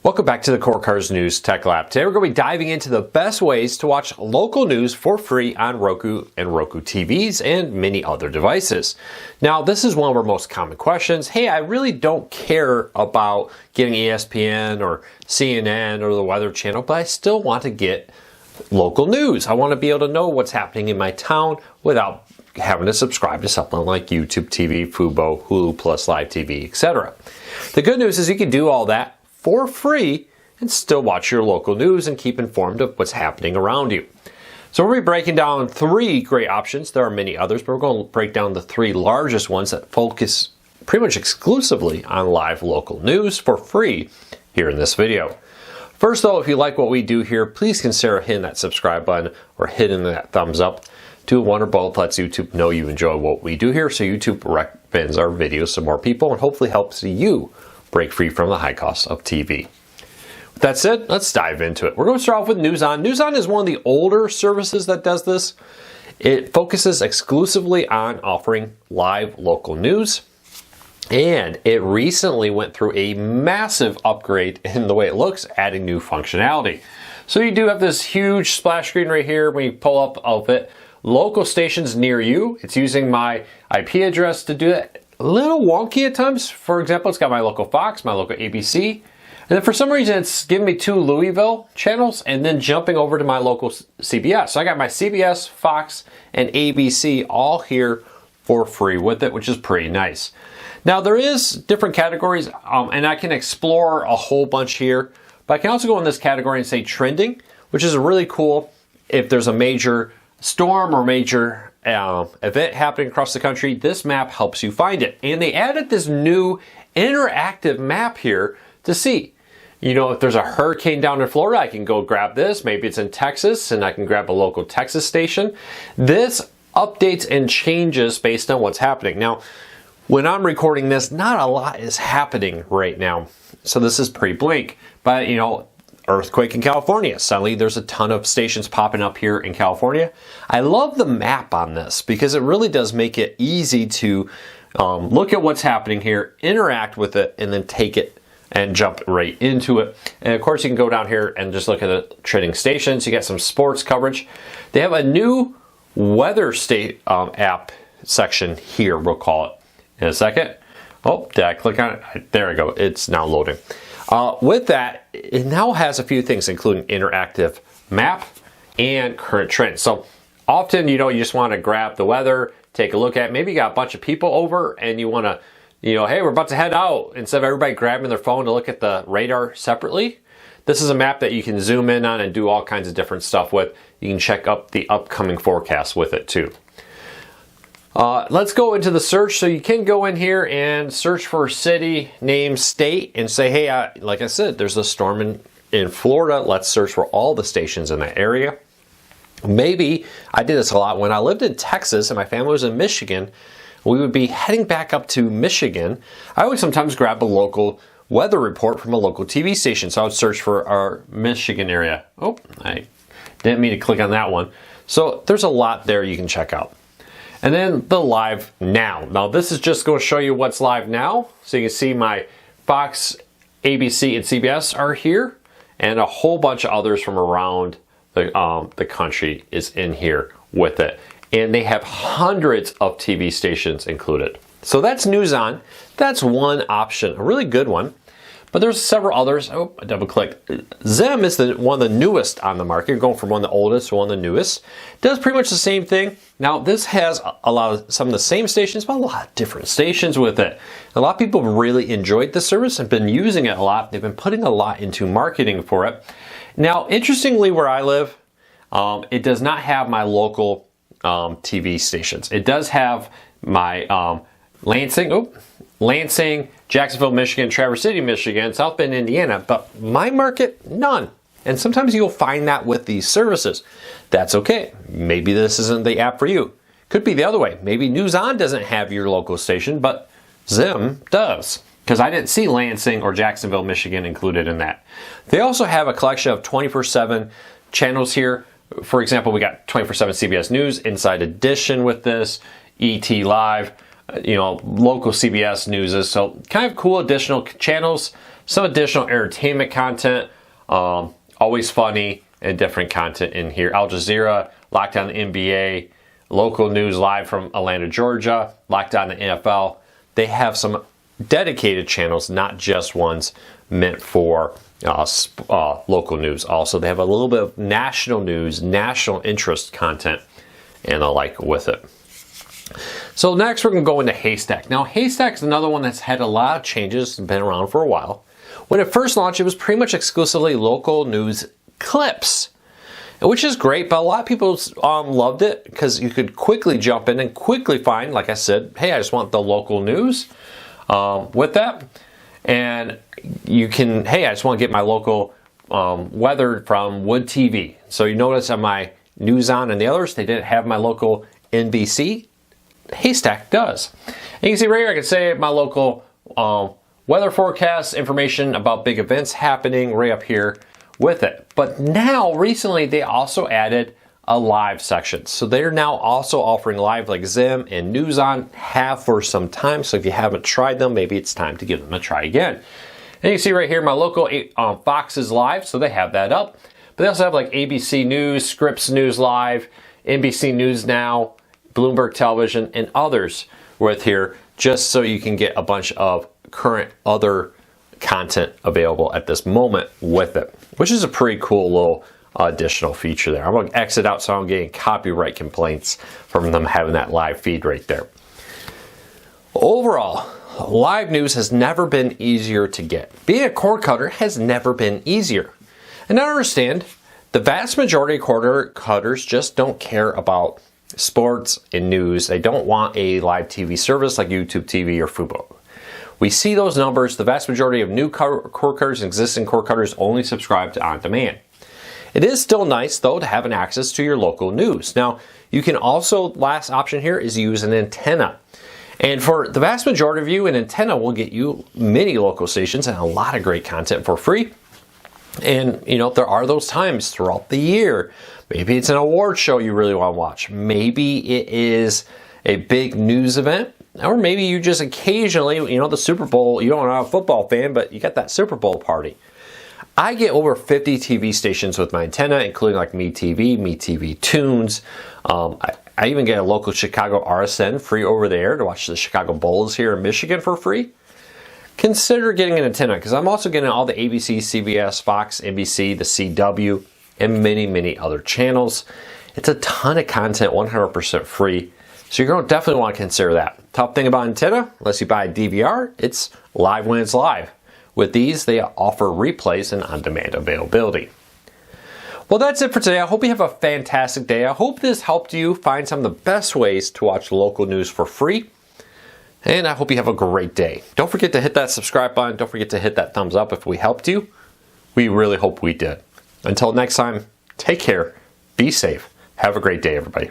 Welcome back to the Core Cars News Tech Lab. Today we're going to be diving into the best ways to watch local news for free on Roku and Roku TVs and many other devices. Now, this is one of our most common questions. Hey, I really don't care about getting ESPN or CNN or the Weather Channel, but I still want to get local news. I want to be able to know what's happening in my town without having to subscribe to something like YouTube TV, Fubo, Hulu Plus Live TV, etc. The good news is you can do all that for free and still watch your local news and keep informed of what's happening around you. So we'll be breaking down three great options. There are many others, but we're going to break down the three largest ones that focus pretty much exclusively on live local news for free here in this video. First though, if you like what we do here, please consider hitting that subscribe button or hitting that thumbs up. Do one or both lets YouTube know you enjoy what we do here, so YouTube recommends our videos to more people and hopefully helps you break free from the high cost of TV. With that said, let's dive into it. We're going to start off with NewsON. NewsON is one of the older services that does this. It focuses exclusively on offering live local news, and it recently went through a massive upgrade in the way it looks, adding new functionality. So you do have this huge splash screen right here when you pull up of it. Local stations near you. It's using my IP address to do that. A little wonky at times. For example, it's got my local Fox, my local ABC, and then for some reason it's giving me two Louisville channels and then jumping over to my local CBS. So I got my CBS, Fox, and ABC all here for free with it, which is pretty nice. Now there is different categories, and I can explore a whole bunch here, but I can also go in this category and say trending, which is really cool if there's a major storm or major event happening across the country. This map helps you find it. And they added this new interactive map here to see, you know, if there's a hurricane down in Florida, I can go grab this. Maybe it's in Texas and I can grab a local Texas station. This updates and changes based on what's happening. Now, when I'm recording this, not a lot is happening right now. So this is pretty blank, but you know, earthquake in California. Suddenly there's a ton of stations popping up here in California. I love the map on this because it really does make it easy to look at what's happening here, interact with it, and then take it and jump right into it. And of course you can go down here and just look at the trending stations. You get some sports coverage. They have a new weather state app section here, we'll call it, in a second. Oh, did I click on it? There we go. It's now loading. With that, it now has a few things, including interactive map and current trends. So often, you know, you just want to grab the weather, take a look at it. Maybe you got a bunch of people over and you want to, you know, hey, we're about to head out. Instead of everybody grabbing their phone to look at the radar separately, this is a map that you can zoom in on and do all kinds of different stuff with. You can check up the upcoming forecast with it too. Let's go into the search. So you can go in here and search for city, name, state, and say, hey, like I said, there's a storm in Florida. Let's search for all the stations in that area. Maybe I did this a lot when I lived in Texas and my family was in Michigan. We would be heading back up to Michigan. I would sometimes grab a local weather report from a local TV station. So I would search for our Michigan area. Oh, I didn't mean to click on that one. So there's a lot there you can check out. And then the live now. Now this is just going to show you what's live now. So you can see my Fox, ABC, and CBS are here. And a whole bunch of others from around the country is in here with it. And they have hundreds of TV stations included. So that's NewsON. That's one option, a really good one. But there's several others. Oh, I double clicked. Zim is one of the newest on the market. Going from one of the oldest to one of the newest. Does pretty much the same thing. Now this has some of the same stations, but a lot of different stations with it. A lot of people have really enjoyed the service and been using it a lot. They've been putting a lot into marketing for it. Now, interestingly, where I live, it does not have my local TV stations. It does have my Lansing, Jacksonville, Michigan, Traverse City, Michigan, South Bend, Indiana, but my market, none. And sometimes you'll find that with these services. That's okay. Maybe this isn't the app for you. Could be the other way. Maybe NewsON doesn't have your local station, but Zim does. Because I didn't see Lansing or Jacksonville, Michigan included in that. They also have a collection of 24/7 channels here. For example, we got 24/7 CBS News, Inside Edition with this, ET Live, you know, local CBS news. So kind of cool additional channels. some additional entertainment content, always funny and different content in here. Al Jazeera, Lockdown NBA, local news live from Atlanta, Georgia, Lockdown the NFL. They have some dedicated channels, not just ones meant for local news. Also, they have a little bit of national news, national interest content, and the like with it. So next we're going to go into Haystack. Now Haystack is another one that's had a lot of changes and been around for a while. When it first launched, it was pretty much exclusively local news clips, which is great, but a lot of people loved it because you could quickly jump in and quickly find, like I said, hey, I just want the local news with that. And you can, hey, I just want to get my local weather from Wood TV. So you notice on my NewsON and the others, they didn't have my local NBC. Haystack does. And you can see right here, I can say my local weather forecast, information about big events happening right up here with it. But now, recently, they also added a live section. So they're now also offering live, like Zim and NewsON have for some time. So if you haven't tried them, maybe it's time to give them a try again. And you can see right here, my local Fox is live, so they have that up. But they also have like ABC News, Scripps News Live, NBC News Now, Bloomberg Television, and others with here, just so you can get a bunch of current other content available at this moment with it, which is a pretty cool little additional feature there. I'm going to exit out so I'm getting copyright complaints from them having that live feed right there. Overall, live news has never been easier to get. Being a cord cutter has never been easier. And I understand the vast majority of cord cutters just don't care about sports and news. They don't want a live TV service like YouTube TV or Fubo. We see those numbers. The vast majority of new cord cutters and existing cord cutters only subscribe to on demand. It is still nice, though, to have an access to your local news. Now, you can also, last option here is use an antenna. And for the vast majority of you, an antenna will get you many local stations and a lot of great content for free. And, you know, there are those times throughout the year. Maybe it's an award show you really want to watch. Maybe it is a big news event. Or maybe you just occasionally, you know, the Super Bowl, you don't know, a football fan, but you got that Super Bowl party. I get over 50 TV stations with my antenna, including like Me TV Tunes. I even get a local Chicago RSN free over there to watch the Chicago Bulls here in Michigan for free. Consider getting an antenna, because I'm also getting all the ABC, CBS, Fox, NBC, the CW, and many, many other channels. It's a ton of content, 100% free. So you're going to definitely want to consider that. Top thing about antenna, unless you buy a DVR, it's live when it's live. With these, they offer replays and on-demand availability. Well, that's it for today. I hope you have a fantastic day. I hope this helped you find some of the best ways to watch local news for free. And I hope you have a great day. Don't forget to hit that subscribe button. Don't forget to hit that thumbs up if we helped you. We really hope we did. Until next time, take care, be safe, have a great day, everybody.